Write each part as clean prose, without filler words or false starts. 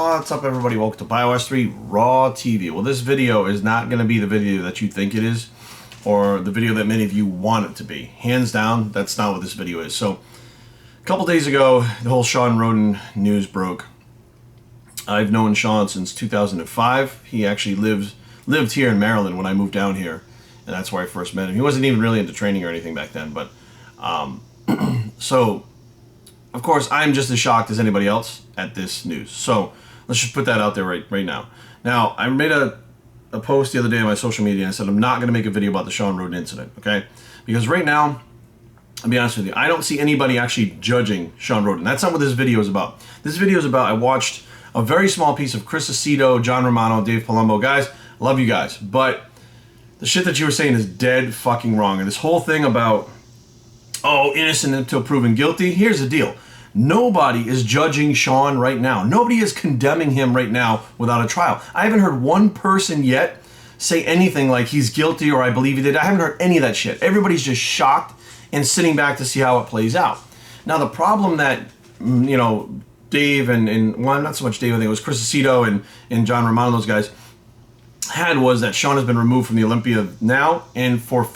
What's up, everybody? Welcome to BioS3 Raw TV. Well, this video is not going to be the video that you think it is, or the video that many of you want it to be. Hands down, that's not what this video is. So, a couple days ago, the whole Shawn Rhoden news broke. I've known Shawn since 2005. He actually lived here in Maryland when I moved down here, and that's where I first met him. He wasn't even really into training or anything back then, but so, of course, I'm just as shocked as anybody else at this news. So let's just put that out there right now. Now, I made a post the other day on my social media, and I said I'm not going to make a video about the Shawn Rhoden incident, okay? Because right now, I'll be honest with you, I don't see anybody actually judging Shawn Rhoden. That's not what this video is about. This video is about, I watched a very small piece of Chris Aceto, John Romano, Dave Palumbo. Guys, love you guys, but the shit that you were saying is dead fucking wrong. And this whole thing about, oh, innocent until proven guilty, here's the deal. Nobody is judging Shawn right now. Nobody is condemning him right now without a trial. I haven't heard one person yet say anything like he's guilty or I believe he did. I haven't heard any of that shit. Everybody's just shocked and sitting back to see how it plays out. Now, the problem that, you know, Dave and well, not so much Dave, I think it was Chris Aceto and John Romano, those guys, had was that Shawn has been removed from the Olympia now and for the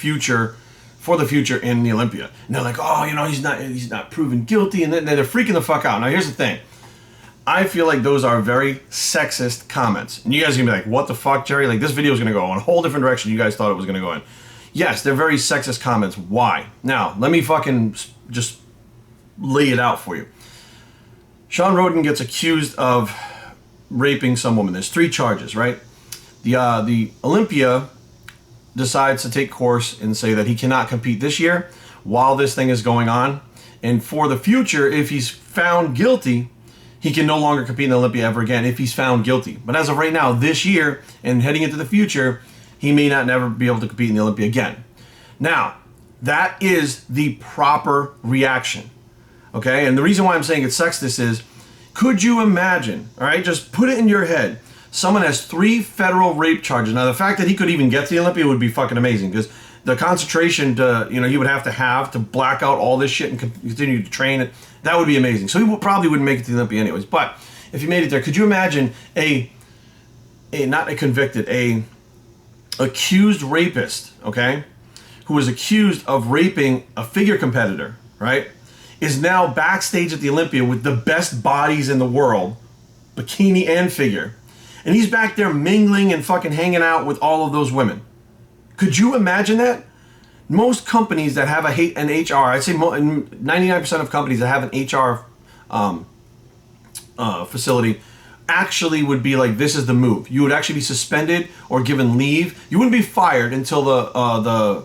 future in the Olympia. And they're like, oh, you know, he's not proven guilty, and then they're freaking the fuck out. Now, here's the thing. I feel like those are very sexist comments. And you guys are going to be like, what the fuck, Jerry? Like, this video is going to go in a whole different direction you guys thought it was going to go in. Yes, they're very sexist comments. Why? Now, let me fucking just lay it out for you. Shawn Rhoden gets accused of raping some woman. There's 3 charges, right? The Olympia decides to take course and say that he cannot compete this year while this thing is going on. And for the future, if he's found guilty, he can no longer compete in the Olympia ever again if he's found guilty. But as of right now, this year and heading into the future, he may not never be able to compete in the Olympia again. Now, that is the proper reaction. Okay? And the reason why I'm saying it's sexist is, could you imagine, all right, just put it in your head, someone has 3 federal rape charges. Now, the fact that he could even get to the Olympia would be fucking amazing, because the concentration he would have to black out all this shit and continue to train it, that would be amazing. So he probably wouldn't make it to the Olympia anyways. But if he made it there, could you imagine not a convicted, a accused rapist, okay, who was accused of raping a figure competitor, right, is now backstage at the Olympia with the best bodies in the world, bikini and figure. And he's back there mingling and fucking hanging out with all of those women. Could you imagine that? Most companies that have an HR, I'd say 99% of companies that have an HR facility actually would be like, this is the move. You would actually be suspended or given leave. You wouldn't be fired until the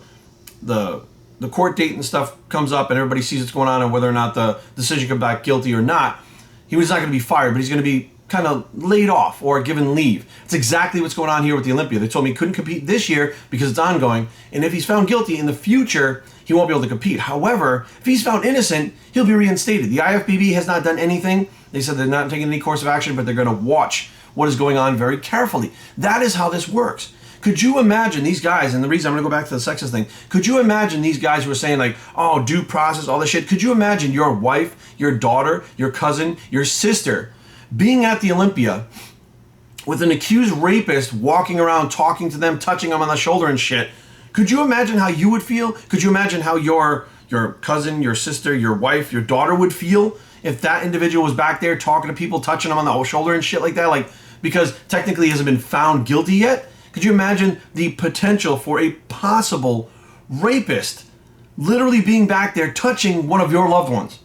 court date and stuff comes up and everybody sees what's going on and whether or not the decision comes back guilty or not. He was not going to be fired, but he's going to be kind of laid off or given leave. It's exactly what's going on here with the Olympia. They told me he couldn't compete this year because it's ongoing, and if he's found guilty in the future, he won't be able to compete. However, if he's found innocent, he'll be reinstated. The IFBB has not done anything. They said they're not taking any course of action, but they're going to watch what is going on very carefully. That is how this works. Could you imagine these guys, and the reason I'm going to go back to the sexist thing, could you imagine these guys who are saying like, oh, due process, all this shit, could you imagine your wife, your daughter, your cousin, your sister being at the Olympia with an accused rapist walking around talking to them, touching them on the shoulder and shit? Could you imagine how you would feel? Could you imagine how your cousin, your sister, your wife, your daughter would feel if that individual was back there talking to people, touching them on the shoulder and shit like that? Like, because technically he hasn't been found guilty yet? Could you imagine the potential for a possible rapist literally being back there touching one of your loved ones?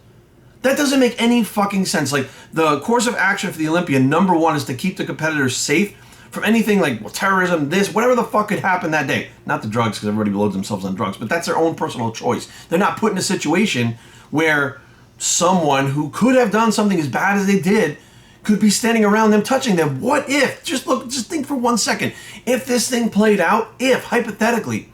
That doesn't make any fucking sense. Like, the course of action for the Olympia, number 1, is to keep the competitors safe from anything like terrorism, whatever the fuck could happen that day. Not the drugs, because everybody loads themselves on drugs, but that's their own personal choice. They're not put in a situation where someone who could have done something as bad as they did could be standing around them touching them. What if, just think for 1 second, if this thing played out, hypothetically,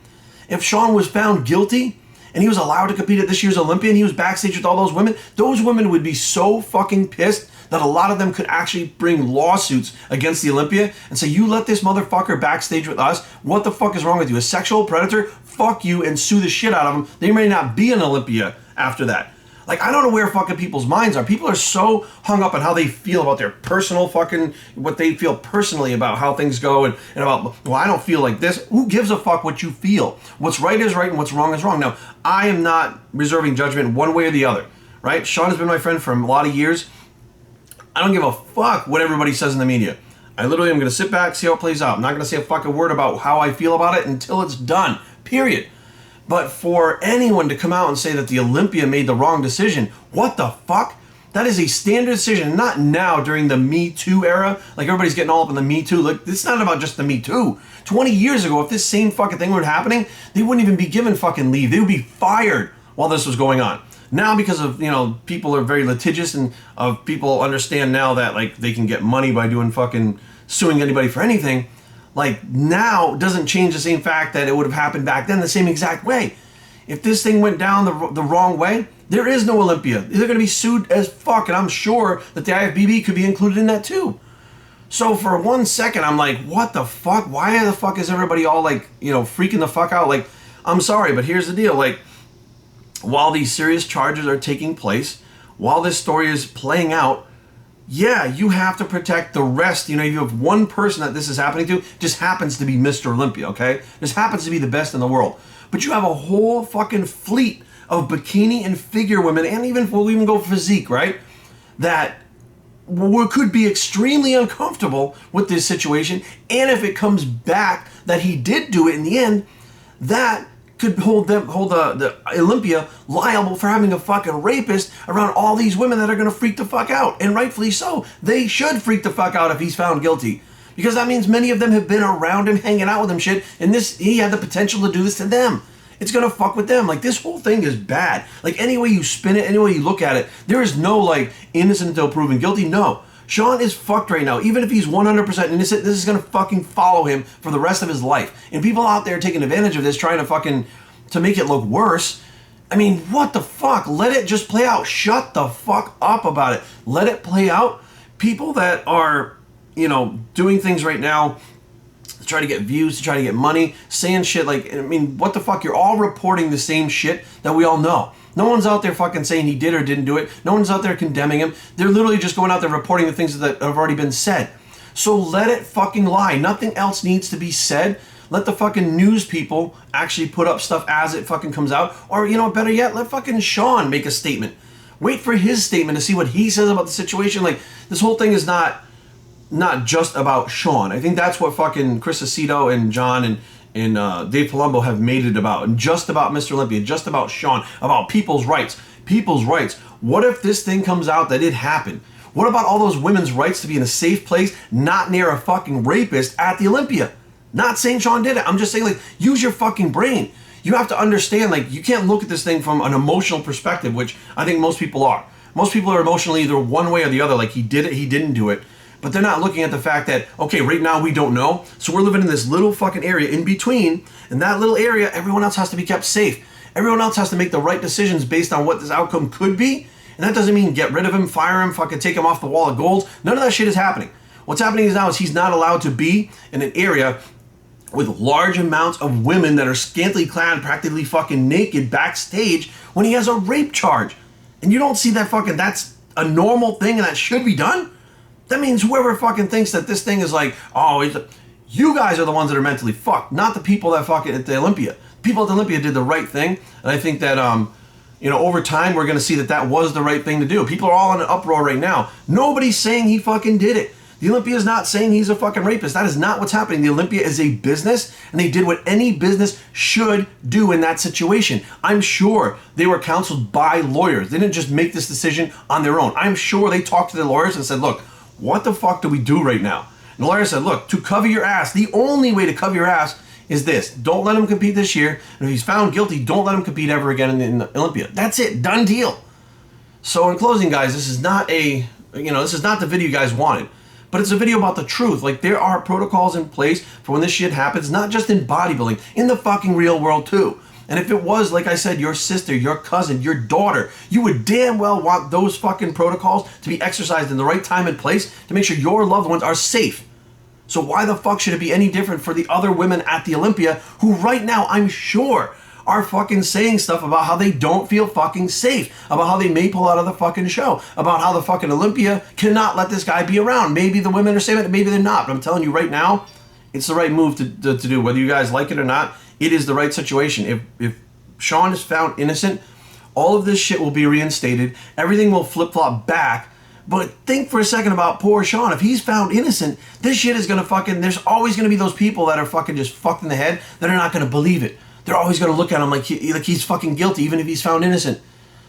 if Shawn was found guilty and he was allowed to compete at this year's Olympia and he was backstage with all those women would be so fucking pissed that a lot of them could actually bring lawsuits against the Olympia and say, you let this motherfucker backstage with us? What the fuck is wrong with you? A sexual predator? Fuck you, and sue the shit out of him. They may not be an Olympia after that. Like, I don't know where fucking people's minds are. People are so hung up on how they feel about their personal fucking, what they feel personally about how things go, and about, well, I don't feel like this. Who gives a fuck what you feel? What's right is right and what's wrong is wrong. Now, I am not reserving judgment one way or the other, right? Shawn has been my friend for a lot of years. I don't give a fuck what everybody says in the media. I literally am going to sit back, see how it plays out. I'm not going to say a fucking word about how I feel about it until it's done, period. But for anyone to come out and say that the Olympia made the wrong decision, what the fuck? That is a standard decision, not now during the Me Too era. Like, everybody's getting all up in the Me Too. Like, it's not about just the Me Too. 20 years ago, if this same fucking thing were happening, they wouldn't even be given fucking leave. They would be fired while this was going on. Now, because of, people are very litigious, and people understand now that, like, they can get money by doing fucking suing anybody for anything. Like, now doesn't change the same fact that it would have happened back then the same exact way. If this thing went down the wrong way, there is no Olympia. They're going to be sued as fuck, and I'm sure that the IFBB could be included in that too. So for 1 second, I'm like, what the fuck? Why the fuck is everybody all like, freaking the fuck out? Like, I'm sorry, but here's the deal. Like, while these serious charges are taking place, while this story is playing out, yeah, you have to protect the rest. You have one person that this is happening to, just happens to be Mr. Olympia, okay? Just happens to be the best in the world. But you have a whole fucking fleet of bikini and figure women, and we'll even go physique, right? That could be extremely uncomfortable with this situation. And if it comes back that he did do it in the end, that could hold the Olympia liable for having a fucking rapist around all these women that are going to freak the fuck out. And rightfully so. They should freak the fuck out if he's found guilty. Because that means many of them have been around him, hanging out with him shit, and he had the potential to do this to them. It's going to fuck with them. Like, this whole thing is bad. Like, any way you spin it, any way you look at it, there is no, like, innocent until proven guilty. No. Shawn is fucked right now. Even if he's 100% innocent, this is going to fucking follow him for the rest of his life. And people out there taking advantage of this, trying to make it look worse. I mean, what the fuck? Let it just play out. Shut the fuck up about it. Let it play out. People that are, doing things right now to try to get views, to try to get money, saying shit like, I mean, what the fuck? You're all reporting the same shit that we all know. No one's out there fucking saying he did or didn't do it. No one's out there condemning him. They're literally just going out there reporting the things that have already been said. So let it fucking lie. Nothing else needs to be said. Let the fucking news people actually put up stuff as it fucking comes out. Or, better yet, let fucking Shawn make a statement. Wait for his statement to see what he says about the situation. Like, this whole thing is not just about Shawn. I think that's what fucking Chris Aceto and John and Dave Palumbo have made it about. And just about Mr. Olympia, just about Shawn, about people's rights. People's rights. What if this thing comes out that it happened? What about all those women's rights to be in a safe place, not near a fucking rapist at the Olympia? Not saying Shawn did it. I'm just saying, like, use your fucking brain. You have to understand, like, you can't look at this thing from an emotional perspective, which I think most people are. Most people are emotionally either one way or the other, like, he did it, he didn't do it. But they're not looking at the fact that, okay, right now we don't know, so we're living in this little fucking area in between, and that little area, everyone else has to be kept safe. Everyone else has to make the right decisions based on what this outcome could be, and that doesn't mean get rid of him, fire him, fucking take him off the wall of gold. None of that shit is happening. What's happening is now is he's not allowed to be in an area with large amounts of women that are scantily clad, practically fucking naked backstage when he has a rape charge. And you don't see that fucking, that's a normal thing and that should be done? That means whoever fucking thinks that this thing is like, you guys are the ones that are mentally fucked, not the people that fucking at the Olympia. People at the Olympia did the right thing, and I think that, over time we're going to see that was the right thing to do. People are all in an uproar right now. Nobody's saying he fucking did it. The Olympia is not saying he's a fucking rapist. That is not what's happening. The Olympia is a business, and they did what any business should do in that situation. I'm sure they were counseled by lawyers. They didn't just make this decision on their own. I'm sure they talked to their lawyers and said, look, what the fuck do we do right now? And the lawyer said, look, to cover your ass, the only way to cover your ass is this. Don't let him compete this year. And if he's found guilty, don't let him compete ever again in the Olympia. That's it. Done deal. So in closing, guys, this is not the video you guys wanted. But it's a video about the truth. Like, there are protocols in place for when this shit happens, not just in bodybuilding, in the fucking real world too. And if it was, like I said, your sister, your cousin, your daughter, you would damn well want those fucking protocols to be exercised in the right time and place to make sure your loved ones are safe. So why the fuck should it be any different for the other women at the Olympia who right now, I'm sure, are fucking saying stuff about how they don't feel fucking safe, about how they may pull out of the fucking show, about how the fucking Olympia cannot let this guy be around. Maybe the women are saying it, maybe they're not. But I'm telling you right now, it's the right move to do. Whether you guys like it or not, it is the right situation. If Shawn is found innocent, all of this shit will be reinstated. Everything will flip-flop back. But think for a second about poor Shawn. If he's found innocent, this shit is gonna fucking... There's always gonna be those people that are fucking just fucked in the head that are not gonna believe it. They're always gonna look at him like he's fucking guilty, even if he's found innocent.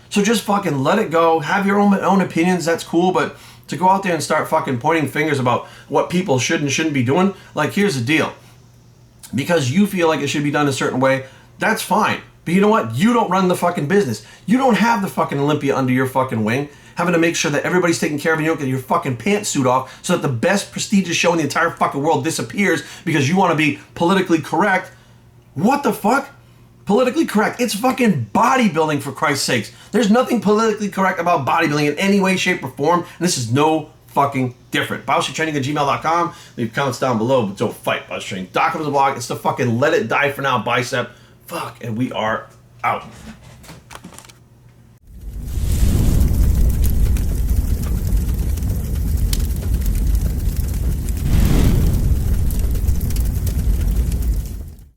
So just fucking let it go. Have your own opinions. That's cool. But to go out there and start fucking pointing fingers about what people should and shouldn't be doing, like, here's the deal. Because you feel like it should be done a certain way, that's fine. But you know what? You don't run the fucking business. You don't have the fucking Olympia under your fucking wing, having to make sure that everybody's taken care of and you don't get your fucking pantsuit off so that the best prestigious show in the entire fucking world disappears because you want to be politically correct. What the fuck? Politically correct. It's fucking bodybuilding, for Christ's sakes. There's nothing politically correct about bodybuilding in any way, shape, or form, and this is no fucking different. BioStrengthTraining@gmail.com. Leave comments down below, but don't fight. BioStrength.com is the blog. It's the fucking let it die for now bicep. Fuck, and we are out.